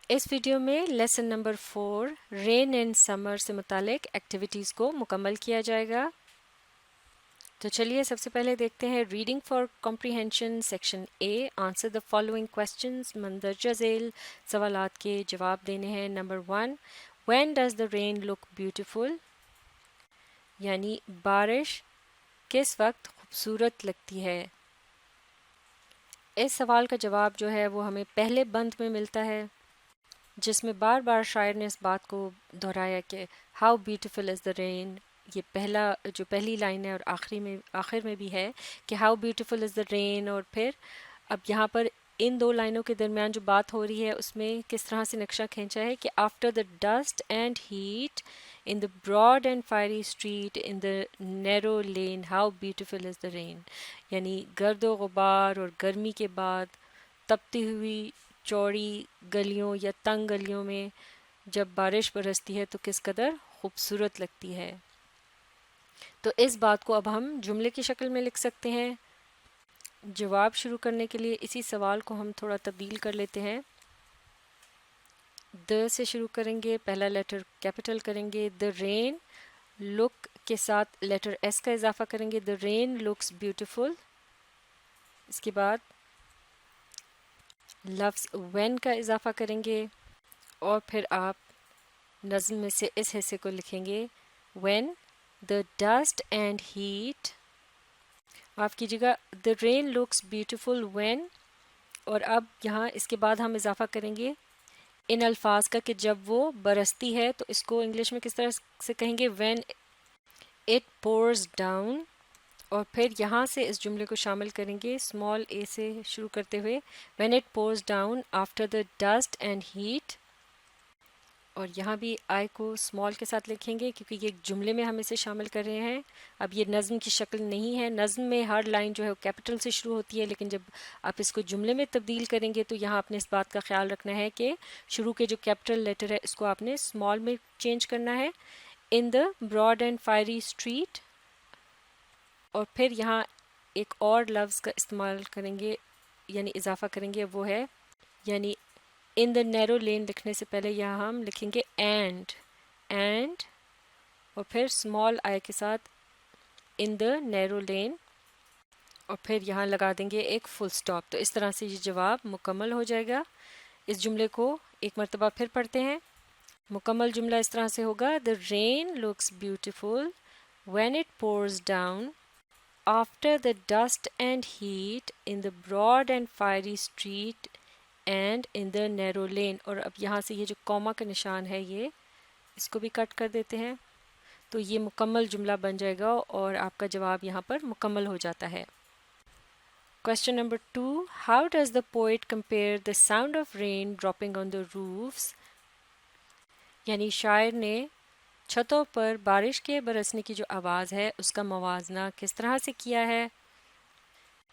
اس video میں lesson number 4 رین ان سمر سے متعلق ایکٹیویٹیز کو مکمل کیا جائے گا. تو چلیے سب سے پہلے دیکھتے ہیں reading for comprehension section A. Answer the following questions. مندرجہ ذیل سوالات کے جواب دینے ہیں. Number 1 when does the rain look beautiful, یعنی بارش کس وقت خوبصورت لگتی ہے. اس سوال کا جواب جو ہے وہ ہمیں پہلے بند میں ملتا ہے، جس میں بار بار شاعر نے اس بات کو دہرایا کہ ہاؤ بیوٹیفل از دا رین. یہ پہلی لائن ہے اور آخر میں بھی ہے کہ ہاؤ بیوٹیفل از دا رین. اور پھر اب یہاں پر ان دو لائنوں کے درمیان جو بات ہو رہی ہے اس میں کس طرح سے نقشہ کھینچا ہے کہ after the dust and heat in the broad and fiery street in the narrow lane how beautiful is the rain. یعنی گرد و غبار اور گرمی کے بعد تپتی ہوئی چوڑی گلیوں یا تنگ گلیوں میں جب بارش برستی ہے تو کس قدر خوبصورت لگتی ہے. تو اس بات کو اب ہم جملے کی شکل میں لکھ سکتے ہیں. جواب شروع کرنے کے لیے اسی سوال کو ہم تھوڑا تبدیل کر لیتے ہیں. د سے شروع کریں گے، پہلا لیٹر کیپٹل کریں گے. دا رین لک کے ساتھ لیٹر ایس کا اضافہ کریں گے. دا رین لکس بیوٹیفل. اس کے بعد لفظ وین کا اضافہ کریں گے اور پھر آپ نظم میں سے اس حصے کو لکھیں گے when the dust and heat. معاف کیجیے گا، the rain looks beautiful when. اور اب یہاں اس کے بعد ہم اضافہ کریں گے ان الفاظ کا کہ جب وہ برستی ہے، تو اس کو انگلش میں کس طرح سے کہیں گے وین اٹ پورز ڈاؤن. اور پھر یہاں سے اس جملے کو شامل کریں گے اسمال اے سے شروع کرتے ہوئے when it pours down after the dust and heat. اور یہاں بھی آئی کو اسمال کے ساتھ لکھیں گے کیونکہ یہ ایک جملے میں ہم اسے شامل کر رہے ہیں. اب یہ نظم کی شکل نہیں ہے، نظم میں ہر لائن جو ہے وہ کیپٹل سے شروع ہوتی ہے، لیکن جب آپ اس کو جملے میں تبدیل کریں گے تو یہاں آپ نے اس بات کا خیال رکھنا ہے کہ شروع کے جو کیپٹل لیٹر ہے اس کو آپ نے اسمال میں چینج کرنا ہے. In the broad and fiery street. اور پھر یہاں ایک اور لفظ کا استعمال کریں گے یعنی اضافہ کریں گے، وہ ہے یعنی ان دا نیرو لین. لکھنے سے پہلے یہاں ہم لکھیں گے اینڈ اور پھر اسمال آئی کے ساتھ ان دا نیرو لین اور پھر یہاں لگا دیں گے ایک فل اسٹاپ. تو اس طرح سے یہ جواب مکمل ہو جائے گا. اس جملے کو ایک مرتبہ پھر پڑھتے ہیں. مکمل جملہ اس طرح سے ہوگا the rain looks beautiful when it pours down after the dust and heat in the broad and fiery street and in the narrow lane. اور اب یہاں سے یہ جو کوما کا نشان ہے یہ اس کو بھی کٹ کر دیتے ہیں، تو یہ مکمل جملہ بن جائے گا اور آپ کا جواب یہاں پر مکمل ہو جاتا ہے. Question number 2 how does the poet compare the sound of rain dropping on the roofs. یعنی شاعر نے چھتوں پر بارش کے برسنے کی جو آواز ہے اس کا موازنہ کس طرح سے کیا ہے،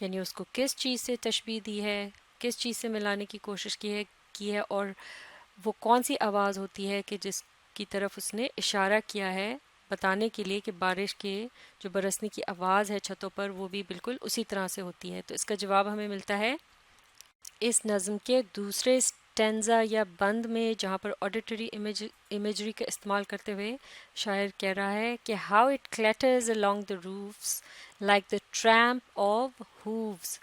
یعنی اس کو کس چیز سے تشبیہ دی ہے، کس چیز سے ملانے کی کوشش کی ہے اور وہ کون سی آواز ہوتی ہے کہ جس کی طرف اس نے اشارہ کیا ہے بتانے کے لیے کہ بارش کے جو برسنے کی آواز ہے چھتوں پر وہ بھی بالکل اسی طرح سے ہوتی ہے. تو اس کا جواب ہمیں ملتا ہے اس نظم کے دوسرے اسٹینزا یا بند میں، جہاں پر آڈیٹری امیجری کا استعمال کرتے ہوئے شاعر کہہ رہا ہے کہ how it clatters along the roofs like the tramp of hooves.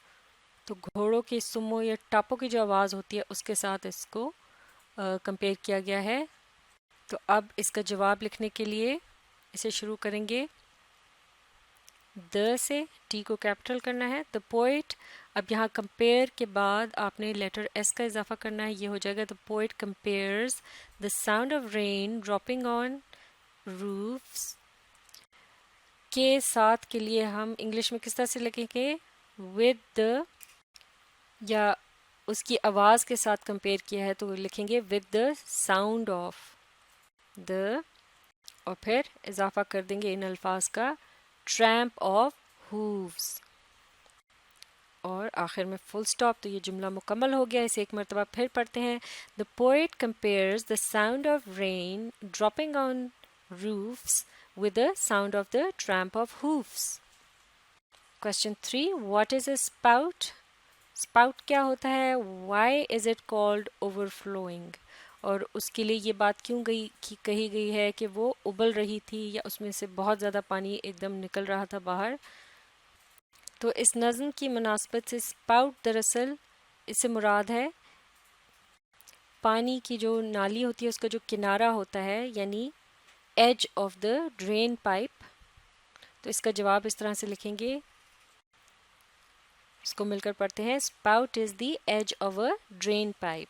تو گھوڑوں کی سموں یا ٹاپوں کی جو آواز ہوتی ہے اس کے ساتھ اس کو کمپیئر کیا گیا ہے. تو اب اس کا جواب لکھنے کے لیے اسے شروع کریں گے د سے. ٹی کو کیپٹل کرنا ہے. دا پوئٹ، اب یہاں کمپیئر کے بعد آپ نے لیٹر ایس کا اضافہ کرنا ہے، یہ ہو جائے گا the poet compares the sound of rain dropping on roofs کے ساتھ کے لیے ہم انگلش میں کس طرح سے لکھیں گے ود دا، یا اس کی آواز کے ساتھ کمپیئر کیا ہے تو لکھیں گے ود دا ساؤنڈ آف دا اور پھر اضافہ کر دیں گے ان الفاظ کا ٹریمپ آف ہووز اور آخر میں فل اسٹاپ. تو یہ جملہ مکمل ہو گیا. اسے ایک مرتبہ پھر پڑھتے ہیں. The poet compares the sound of rain dropping on roofs with the sound of the tramp of hooves. Question 3 What is a spout? Spout کیا ہوتا ہے؟ Why is it called overflowing, اور اس کے لیے یہ بات کیوں کہی گئی ہے کہ وہ ابل رہی تھی یا اس میں سے بہت زیادہ پانی ایک دم نکل رہا تھا باہر. تو اس نظم کی مناسبت سے اسپاؤٹ دراصل اس سے مراد ہے پانی کی جو نالی ہوتی ہے اس کا جو کنارہ ہوتا ہے، یعنی edge of the drain pipe. تو اس کا جواب اس طرح سے لکھیں گے، اس کو مل کر پڑھتے ہیں. Spout is the edge of a drain pipe.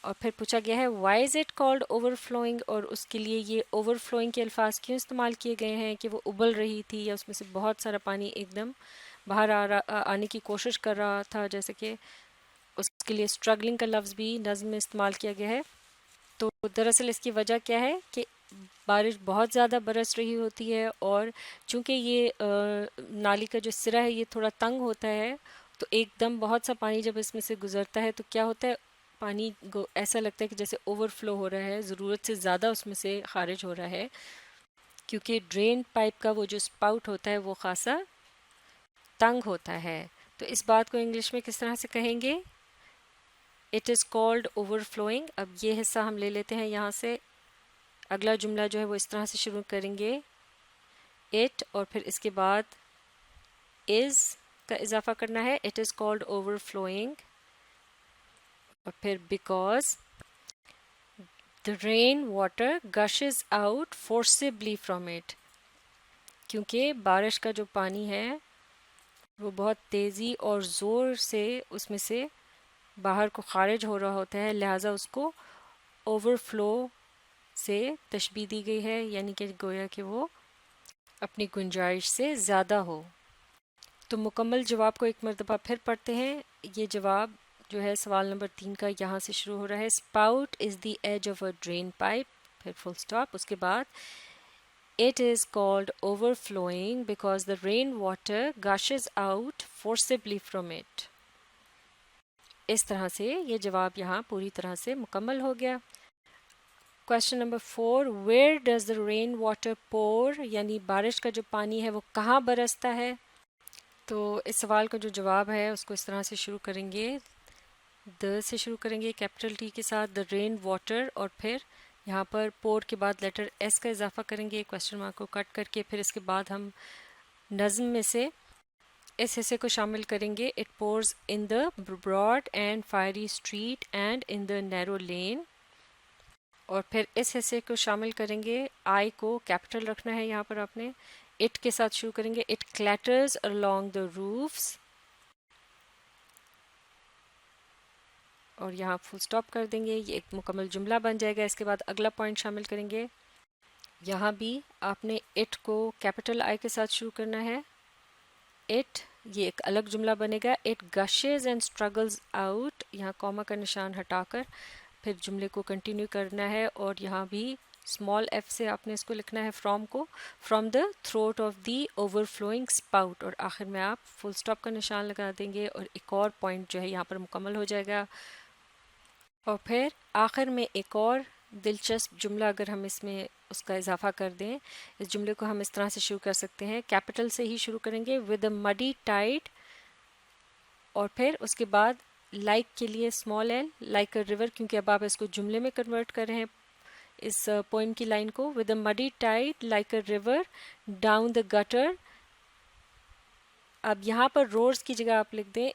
اور پھر پوچھا گیا ہے why is it called overflowing, اور اس کے لیے یہ اوور فلوئنگ کے الفاظ کیوں استعمال کیے گئے ہیں کہ وہ ابل رہی تھی یا اس میں سے بہت سارا پانی ایک دم باہر آنے کی کوشش کر رہا تھا، جیسے کہ اس کے لیے اسٹرگلنگ کا لفظ بھی نظم میں استعمال کیا گیا ہے. تو دراصل اس کی وجہ کیا ہے کہ بارش بہت زیادہ برس رہی ہوتی ہے، اور چونکہ یہ نالی کا جو سرا ہے یہ تھوڑا تنگ ہوتا ہے، تو ایک دم بہت سا پانی جب اس میں سے گزرتا ہے تو کیا ہوتا ہے، پانی ایسا لگتا ہے کہ جیسے اوور فلو ہو رہا ہے، ضرورت سے زیادہ اس میں سے خارج ہو رہا ہے، کیونکہ ڈرین پائپ کا وہ جو اسپاؤٹ ہوتا ہے وہ خاصا تنگ ہوتا ہے. تو اس بات کو انگلش میں کس طرح سے کہیں گے؟ It is called over flowing. اب یہ حصہ ہم لے لیتے ہیں یہاں سے. اگلا جملہ جو ہے وہ اس طرح سے شروع کریں گے، اٹ، اور پھر اس کے بعد از کا اضافہ کرنا ہے، it is called overflowing, اور پھر because the rain water gushes out forcibly from it, کیونکہ بارش کا جو پانی ہے وہ بہت تیزی اور زور سے اس میں سے باہر کو خارج ہو رہا ہوتا ہے، لہٰذا اس کو اوور فلو سے تشبیہ دی گئی ہے، یعنی کہ گویا کہ وہ اپنی گنجائش سے زیادہ ہو. تو مکمل جواب کو ایک مرتبہ پھر پڑھتے ہیں. یہ جواب جو ہے سوال نمبر 3 کا یہاں سے شروع ہو رہا ہے. Spout is the edge of a drain pipe, پھر فل اسٹاپ، اس کے بعد it is called overflowing because the rain water gushes out forcibly from it. اس طرح سے یہ جواب یہاں پوری طرح سے مکمل ہو گیا. Question number 4، where does the rain water pour, یعنی بارش کا جو پانی ہے وہ کہاں برستا ہے؟ تو اس سوال کا جو جواب ہے اس کو اس طرح سے شروع کریں گے، دا سے شروع کریں گے کیپٹل ٹی کے ساتھ، دا رین واٹر، اور پھر یہاں پر پور کے بعد لیٹر ایس کا اضافہ کریں گے کویشچن مارک کو کٹ کر کے. پھر اس کے بعد ہم نظم میں سے اس حصے کو شامل کریں گے، it pours in the broad and fiery street and in the narrow lane, اور پھر اس حصے کو شامل کریں گے، آئی کو کیپٹل رکھنا ہے یہاں پر آپ نے، اٹ کے ساتھ شروع کریں گے، it clatters along the roofs، اور یہاں فل سٹاپ کر دیں گے، یہ ایک مکمل جملہ بن جائے گا. اس کے بعد اگلا پوائنٹ شامل کریں گے، یہاں بھی آپ نے اٹ کو کیپٹل آئی کے ساتھ شروع کرنا ہے، اٹ، یہ ایک الگ جملہ بنے گا، it gushes and struggles out, یہاں کوما کا نشان ہٹا کر پھر جملے کو کنٹینیو کرنا ہے، اور یہاں بھی اسمال ایف سے آپ نے اس کو لکھنا ہے، فرام کو، from the throat of the overflowing spout, اور آخر میں آپ فل اسٹاپ کا نشان لگا دیں گے، اور ایک اور پوائنٹ جو ہے یہاں پر مکمل ہو جائے گا. اور پھر آخر میں ایک اور دلچسپ جملہ اگر ہم اس میں اس کا اضافہ کر دیں، اس جملے کو ہم اس طرح سے شروع کر سکتے ہیں، کیپٹل سے ہی شروع کریں گے، ود اے مڈی ٹائڈ، اور پھر اس کے بعد لائک کے لیے small L, like a river, کیونکہ اب آپ اس کو جملے میں کنورٹ کر رہے ہیں اس پوئم کی لائن کو، with a muddy tide like a river down the gutter. اب یہاں پر روز کی جگہ آپ لکھ دیں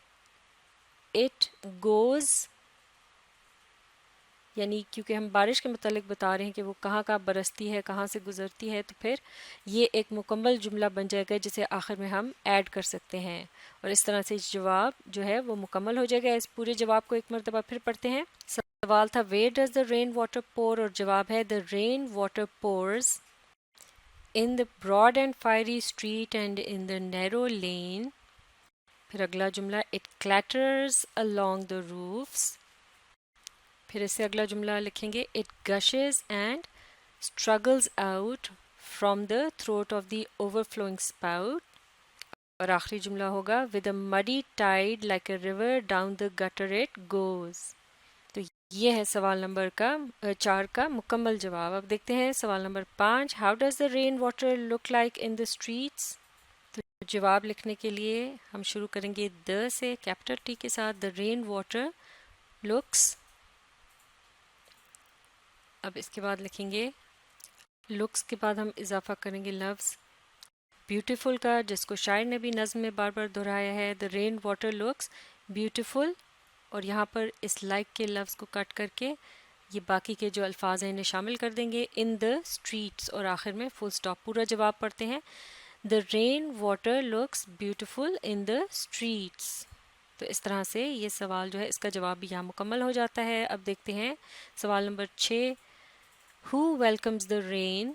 اٹ گوز، یعنی کیونکہ ہم بارش کے متعلق بتا رہے ہیں کہ وہ کہاں کہاں برستی ہے، کہاں سے گزرتی ہے، تو پھر یہ ایک مکمل جملہ بن جائے گا جسے آخر میں ہم ایڈ کر سکتے ہیں، اور اس طرح سے جواب جو ہے وہ مکمل ہو جائے گا. اس پورے جواب کو ایک مرتبہ پھر پڑھتے ہیں. سوال تھا where does the rain water pour, اور جواب ہے the rain water pours in the broad and fiery street and in the narrow lane. پھر اگلا جملہ it clatters along the roofs. پھر اس سے اگلا جملہ لکھیں گے it gushes and struggles out from the throat of the overflowing spout. اور آخری جملہ ہوگا with a muddy tide like a river down the gutter it goes. تو یہ ہے سوال نمبر 4 کا مکمل جواب. اب دیکھتے ہیں سوال number 5، how does the rain water look like in the streets. تو جواب لکھنے کے لیے ہم شروع کریں گے the سے، کیپٹل ٹی کے ساتھ. the rain water looks. اب اس کے بعد لکھیں گے looks کے بعد ہم اضافہ کریں گے لفظ بیوٹیفل کا، جس کو شاعر نے بھی نظم میں بار بار دہرایا ہے. the rain water looks beautiful، اور یہاں پر اس لائک کے لفظ کو کٹ کر کے یہ باقی کے جو الفاظ ہیں انہیں شامل کر دیں گے. in the streets، اور آخر میں فل سٹاپ. پورا جواب پڑھتے ہیں. the rain water looks beautiful in the streets. تو اس طرح سے یہ سوال جو ہے اس کا جواب بھی یہاں مکمل ہو جاتا ہے. اب دیکھتے ہیں سوال number 6. who welcomes the rain،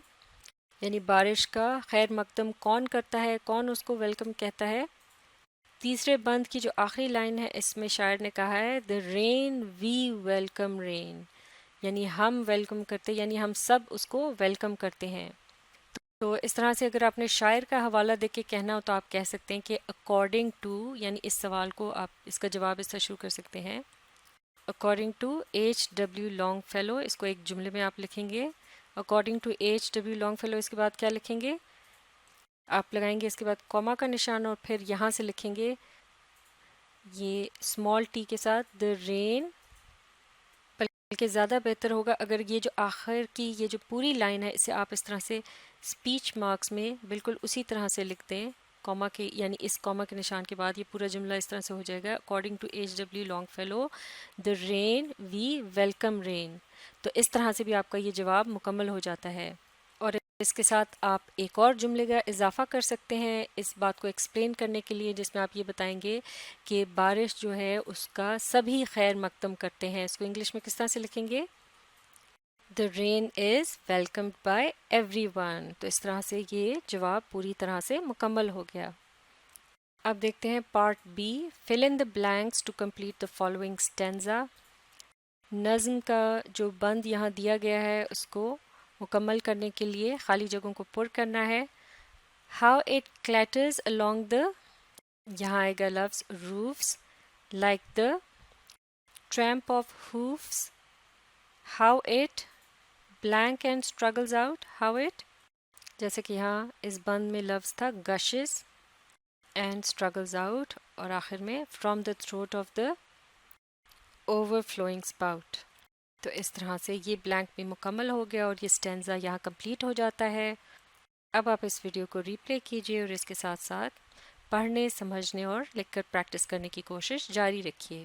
یعنی بارش کا خیر مقدم کون کرتا ہے، کون اس کو ویلکم کہتا ہے. تیسرے بند کی جو آخری لائن ہے اس میں شاعر نے کہا ہے the rain we welcome rain، یعنی ہم ویلکم کرتے، یعنی ہم سب اس کو ویلکم کرتے ہیں. تو اس طرح سے اگر آپ نے شاعر کا حوالہ دے کے کہنا ہو تو آپ کہہ سکتے ہیں کہ اکارڈنگ ٹو، یعنی اس سوال کو آپ اس کا جواب اس طرح شروع کر سکتے ہیں according to H W Longfellow. اس کو ایک جملے میں آپ لکھیں گے according to H W Longfellow. اس کے بعد کیا لکھیں گے، آپ لگائیں گے اس کے بعد کوما کا نشان، اور پھر یہاں سے لکھیں گے یہ اسمال ٹی کے ساتھ the rain. بلکہ زیادہ بہتر ہوگا اگر یہ جو آخر کی یہ جو پوری لائن ہے اسے آپ اس طرح سے اسپیچ مارکس میں بالکل اسی طرح سے لکھ دیں کوما کے، یعنی اس کوما کے نشان کے بعد یہ پورا جملہ اس طرح سے ہو جائے گا according to H W Longfellow the rain we welcome rain. تو اس طرح سے بھی آپ کا یہ جواب مکمل ہو جاتا ہے. اور اس کے ساتھ آپ ایک اور جملے کا اضافہ کر سکتے ہیں اس بات کو ایکسپلین کرنے کے لیے، جس میں آپ یہ بتائیں گے کہ بارش جو ہے اس کا سبھی خیر مقدم کرتے ہیں. اس کو انگلش میں کس طرح سے لکھیں گے the rain is welcomed by everyone. تو اس طرح سے یہ جواب پوری طرح سے مکمل ہو گیا. اب دیکھتے ہیں part B. fill in the blanks to complete the following stanza. نظم کا جو بند یہاں دیا گیا ہے اس کو مکمل کرنے کے لیے خالی جگہوں کو پر کرنا ہے. how it clatters along the، یہاں آئے گا لفظ roofs like the tramp of hoofs. how it blank and struggles out. how it، جیسے کہ یہاں اس بند میں لفظ تھا gushes and struggles out، اور آخر میں from the throat of the overflowing spout. تو اس طرح سے یہ بلینک بھی مکمل ہو گیا اور یہ سٹینزا یہاں کمپلیٹ ہو جاتا ہے. اب آپ اس ویڈیو کو ری پلے کیجیے اور اس کے ساتھ ساتھ پڑھنے، سمجھنے اور لکھ کر پریکٹس کرنے کی کوشش جاری رکھیے.